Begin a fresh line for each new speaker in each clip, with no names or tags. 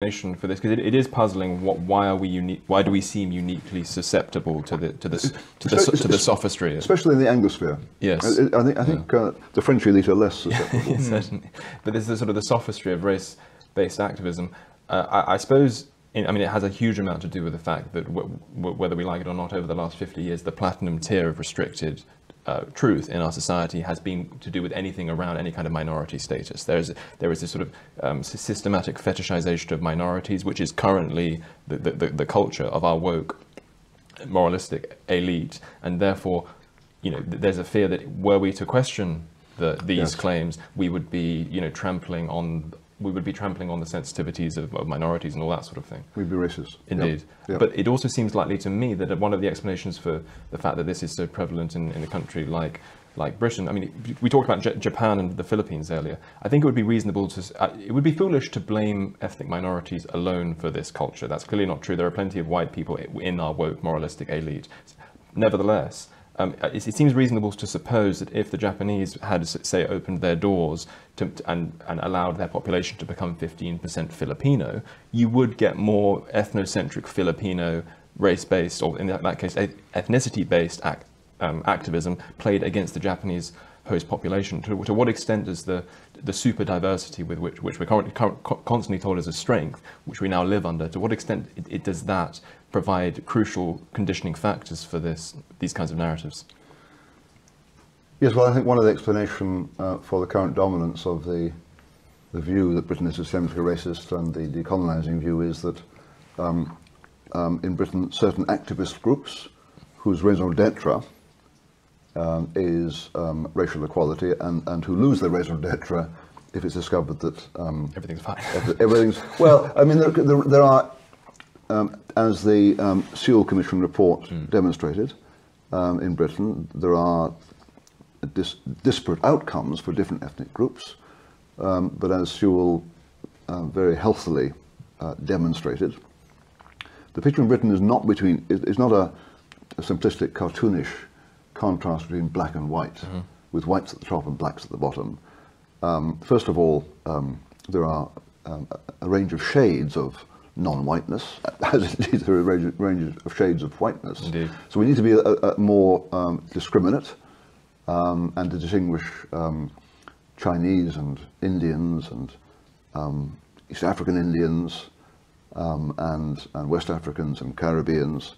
for this, because it is puzzling. Why are we unique? Why do we seem uniquely susceptible to the sophistry?
Especially in the Anglosphere.
Yes,
I think the French elite are less susceptible.
Yes, certainly. But this is sort of the sophistry of race-based activism. I suppose. I mean, it has a huge amount to do with the fact that whether we like it or not, over the last 50 years, the platinum tier of restricted truth in our society has been to do with anything around any kind of minority status. There is this sort of systematic fetishization of minorities, which is currently the culture of our woke, moralistic elite, and therefore, you know, there's a fear that were we to question these claims, we would be, you know, trampling on the sensitivities of minorities and all that sort of thing.
We'd be racist.
Indeed. Yep. But it also seems likely to me that one of the explanations for the fact that this is so prevalent in a country like Britain, I mean, we talked about Japan and the Philippines earlier. I think it would be reasonable it would be foolish to blame ethnic minorities alone for this culture. That's clearly not true. There are plenty of white people in our woke moralistic elite. Nevertheless, it seems reasonable to suppose that if the Japanese had, say, opened their doors and allowed their population to become 15% Filipino, you would get more ethnocentric Filipino race-based, or in that case, ethnicity-based activism played against the Japanese host population. To what extent does the super diversity with which we're constantly told is a strength, which we now live under, to what extent does that provide crucial conditioning factors for these kinds of narratives?
Yes, well, I think one of the explanations for the current dominance of the view that Britain is systemically racist and the decolonizing view is that in Britain certain activist groups whose raison d'etre is racial equality and who lose their raison d'etre if it's discovered that
everything's fine.
Everything's well. I mean, there are, as the Sewell Commission report demonstrated, in Britain there are disparate outcomes for different ethnic groups, but as Sewell very healthily demonstrated, the picture in Britain is not a simplistic, cartoonish contrast between black and white, with whites at the top and blacks at the bottom. First of all, there are a range of shades of non-whiteness, as indeed there are a range of shades of whiteness.
Indeed.
So we need to be more discriminate and to distinguish Chinese and Indians and East African Indians and West Africans and Caribbeans,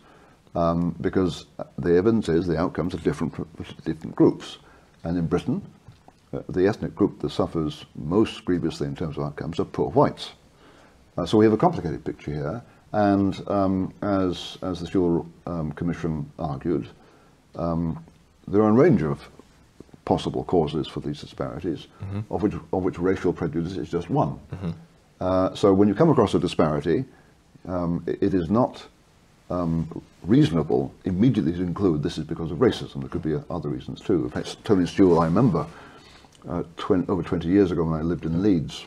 because the evidence is the outcomes are different for different groups. And in Britain, the ethnic group that suffers most grievously in terms of outcomes are poor whites. So we have a complicated picture here, and as the Sewell Commission argued, there are a range of possible causes for these disparities, of which racial prejudice is just one. So when you come across a disparity, it is not reasonable immediately to conclude this is because of racism. There could be other reasons too. In fact, Tony Sewell, I remember over 20 years ago when I lived in Leeds,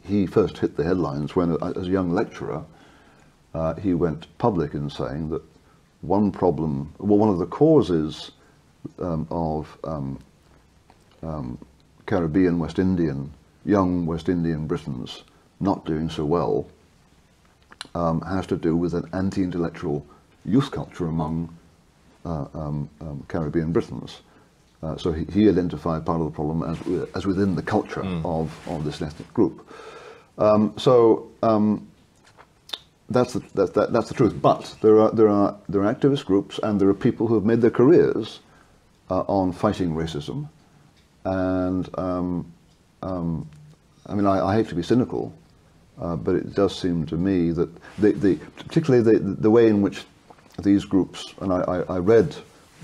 he first hit the headlines when, as a young lecturer, he went public in saying that one of the causes of Caribbean, West Indian, young West Indian Britons not doing so well has to do with an anti-intellectual youth culture among Caribbean Britons. So he identified part of the problem as within the culture of this ethnic group. That's the truth. But there are activist groups and there are people who have made their careers on fighting racism. And I mean, I hate to be cynical, but it does seem to me that particularly the way in which these groups, and I read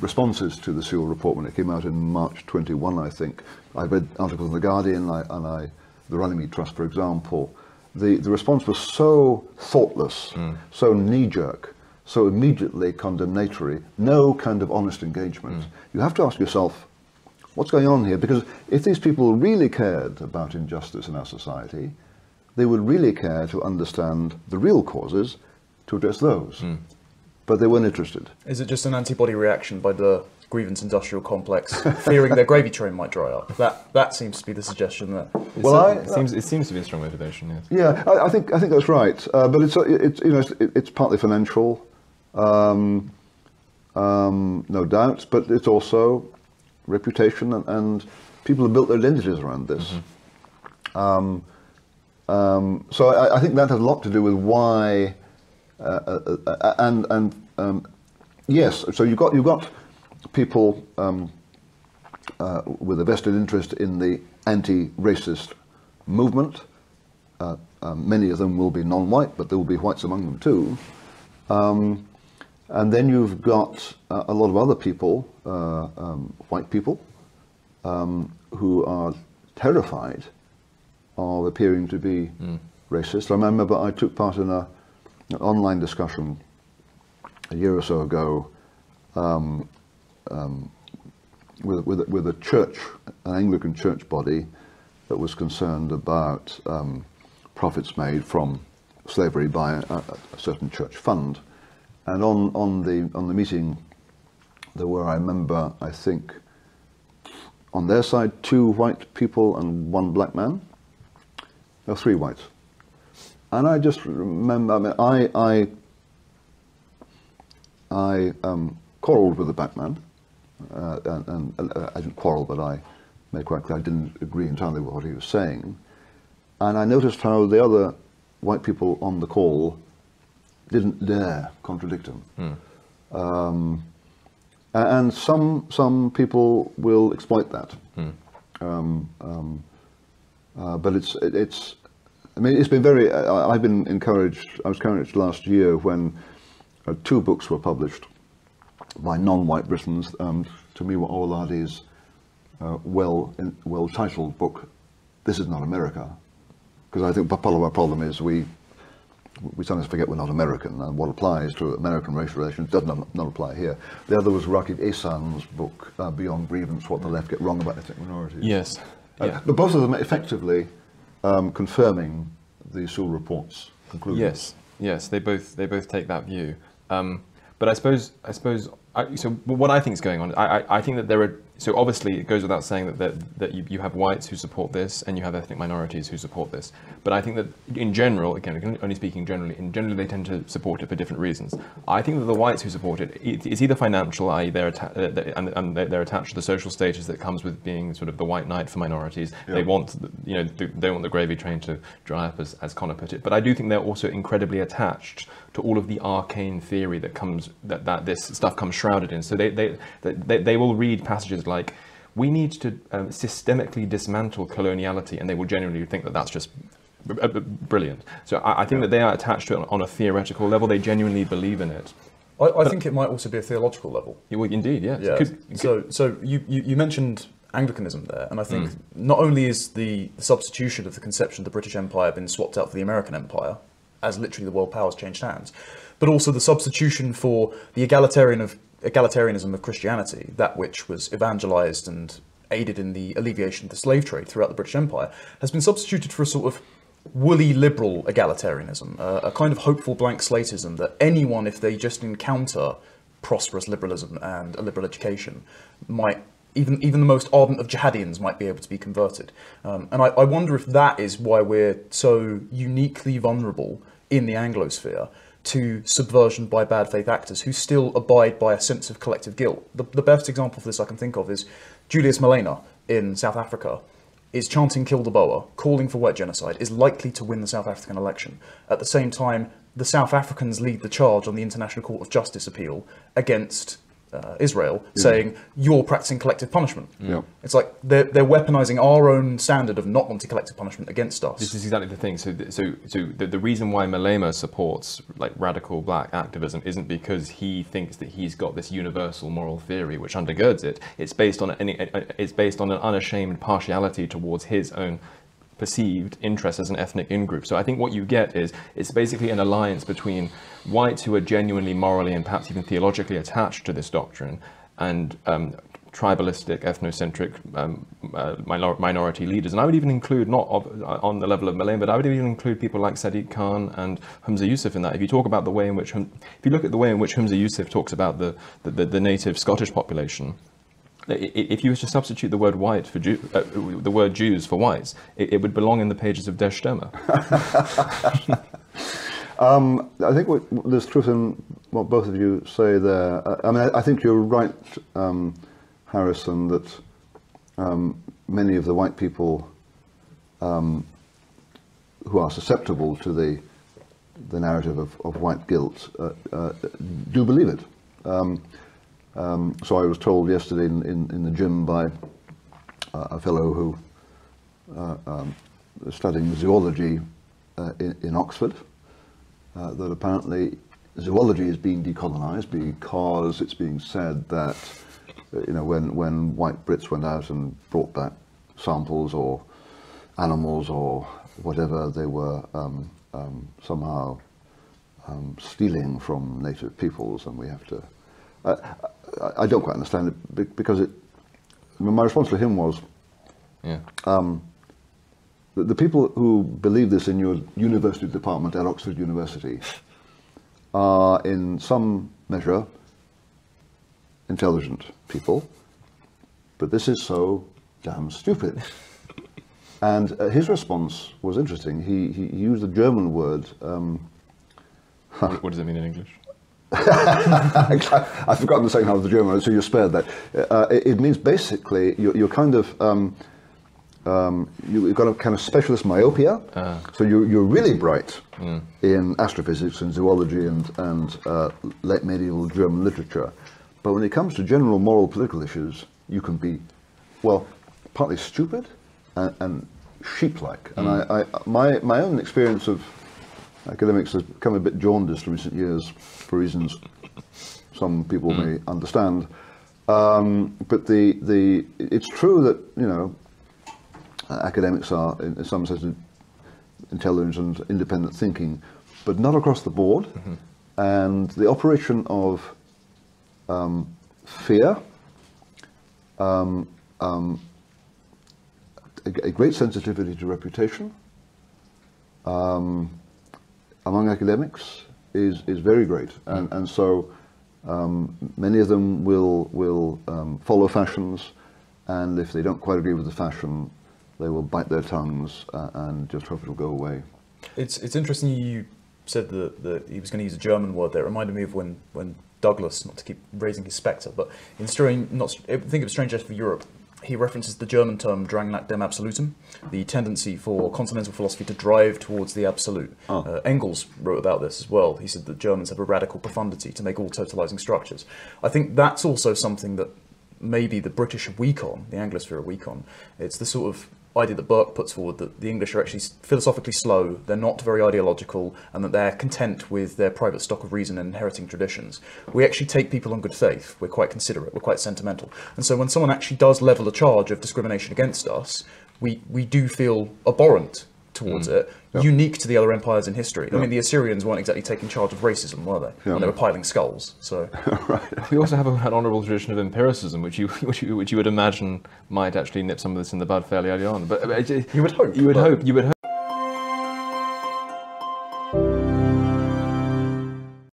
responses to the Sewell report when it came out in March 21, I think. I read articles in The Guardian the Runnymede Trust, for example. The response was so thoughtless, so knee-jerk, so immediately condemnatory, no kind of honest engagement. You have to ask yourself, what's going on here? Because if these people really cared about injustice in our society, they would really care to understand the real causes to address those. But they weren't interested.
Is it just an antibody reaction by the grievance industrial complex, fearing their gravy train might dry up. That seems to be the suggestion there.
It seems to be a strong motivation. Yes.
Yeah, I think that's right. But it's partly financial, no doubt. But it's also reputation, and people have built their identities around this. So I think that has a lot to do with why. Yes, so you've got people with a vested interest in the anti-racist movement. Many of them will be non-white, but there will be whites among them too. And then you've got a lot of other people, white people, who are terrified of appearing to be racist. I remember I took part in an online discussion a year or so ago with a church, an Anglican church body that was concerned about profits made from slavery by a certain church fund. And on the meeting there were, I remember, I think on their side 2 white people and 1 black man. No, 3 whites. And I just remember, I quarrelled with the black man, and I didn't quarrel, but I made quite clear I didn't agree entirely with what he was saying. And I noticed how the other white people on the call didn't dare contradict him. And some people will exploit that. But it's been very. I've been encouraged. I was encouraged last year when 2 books were published by non-white Britons. To me, were Oladi's well-titled book, "This Is Not America," because I think part of our problem is we sometimes forget we're not American, and what applies to American racial relations does not apply here. The other was Rakib Ehsan's book, "Beyond Grievance: What the Left Get Wrong About Ethnic Minorities."
Yes. Yeah.
But both of them are effectively confirming the Sewell report's conclusions.
Yes, they both take that view. But I suppose so what I think is going on, I think that there are, so obviously it goes without saying that you have whites who support this and you have ethnic minorities who support this. But I think that in general, again, only speaking generally, they tend to support it for different reasons. I think that the whites who support it, it's either financial, i.e. they're attached to the social status that comes with being sort of the white knight for minorities. Yeah. They want the gravy train to dry up, as Connor put it. But I do think they're also incredibly attached to all of the arcane theory that this stuff comes shrouded in. So they will read passages like, we need to systemically dismantle coloniality, and they will genuinely think that that's just brilliant. So I think that they are attached to it on a theoretical level. They genuinely believe in it.
I think it might also be a theological level.
Well, indeed, yes.
Yeah. So you mentioned Anglicanism there, and I think not only is the substitution of the conception of the British Empire been swapped out for the American Empire, as literally the world powers changed hands, but also the substitution for the egalitarianism of Christianity, that which was evangelized and aided in the alleviation of the slave trade throughout the British Empire, has been substituted for a sort of woolly liberal egalitarianism, a kind of hopeful blank slatism that anyone, if they just encounter prosperous liberalism and a liberal education, might, even the most ardent of jihadians might be able to be converted. And I wonder if that is why we're so uniquely vulnerable in the Anglosphere to subversion by bad faith actors who still abide by a sense of collective guilt. The best example of this I can think of is Julius Malema in South Africa is chanting "Kill the Boer," calling for white genocide, is likely to win the South African election. At the same time, the South Africans lead the charge on the International Court of Justice appeal against Israel, saying you're practicing collective punishment.
Yeah.
It's like they're weaponizing our own standard of not wanting collective punishment against us.
This is exactly the thing. So the reason why Malema supports like radical black activism isn't because he thinks that he's got this universal moral theory which undergirds it. It's based on an unashamed partiality towards his own perceived interest as an ethnic in-group. So I think what you get is it's basically an alliance between whites who are genuinely morally and perhaps even theologically attached to this doctrine and tribalistic, ethnocentric minority leaders. And I would even include, not on the level of Malayan, but I would even include people like Sadiq Khan and Humza Yusuf in that. If you talk about the way in which, if you look at the way in which Humza Yusuf talks about the native Scottish population, if you were to substitute the word white for the word Jews for whites, it would belong in the pages of Der Stürmer.
I think there's truth in what both of you say there. I mean, I think you're right, Harrison, that many of the white people who are susceptible to the narrative of white guilt do believe it. So I was told yesterday in the gym by a fellow who is studying zoology in Oxford, that apparently zoology is being decolonized because it's being said that, you know, when white Brits went out and brought back samples or animals or whatever, they were somehow stealing from native peoples, and we have to. I don't quite understand it, because my response to him was,
yeah.
The people who believe this in your university department at Oxford University are in some measure intelligent people, but this is so damn stupid. And his response was interesting. He used a German word.
What does it mean in English?
I've forgotten the second half of the German, so you're spared that. It means basically you're kind of you've got a kind of specialist myopia. So you're really bright in astrophysics and zoology and late medieval German literature, but when it comes to general moral political issues, you can be, well, partly stupid and sheep-like. And my own experience of academics has become a bit jaundiced in recent years for reasons some people may understand. But it's true that, you know, academics are in some sense intelligent and independent thinking, but not across the board. And the operation of fear, a great sensitivity to reputation among academics is very great, and so many of them will follow fashions, and if they don't quite agree with the fashion, they will bite their tongues and just hope it'll go away. It's
interesting you said that he was going to use a German word there. It reminded me of when Douglas, not to keep raising his spectre, but in Think of Strange Death for Europe, he references the German term Drang nach dem Absolutum, the tendency for continental philosophy to drive towards the absolute. Engels wrote about this as well. He said that Germans have a radical profundity to make all totalizing structures. I think that's also something that maybe the British are weak on, the Anglosphere are weak on. It's the sort of idea that Burke puts forward, that the English are actually philosophically slow, they're not very ideological, and that they're content with their private stock of reason and inheriting traditions. We actually take people on good faith, we're quite considerate, we're quite sentimental. And so when someone actually does level a charge of discrimination against us, we do feel abhorrent towards it, unique to the other empires in history. I mean, the Assyrians weren't exactly taking charge of racism, were they? When they were piling skulls. So,
We also have an honourable tradition of empiricism, which you would imagine might actually nip some of this in the bud fairly early on. But
you would hope.
You would hope.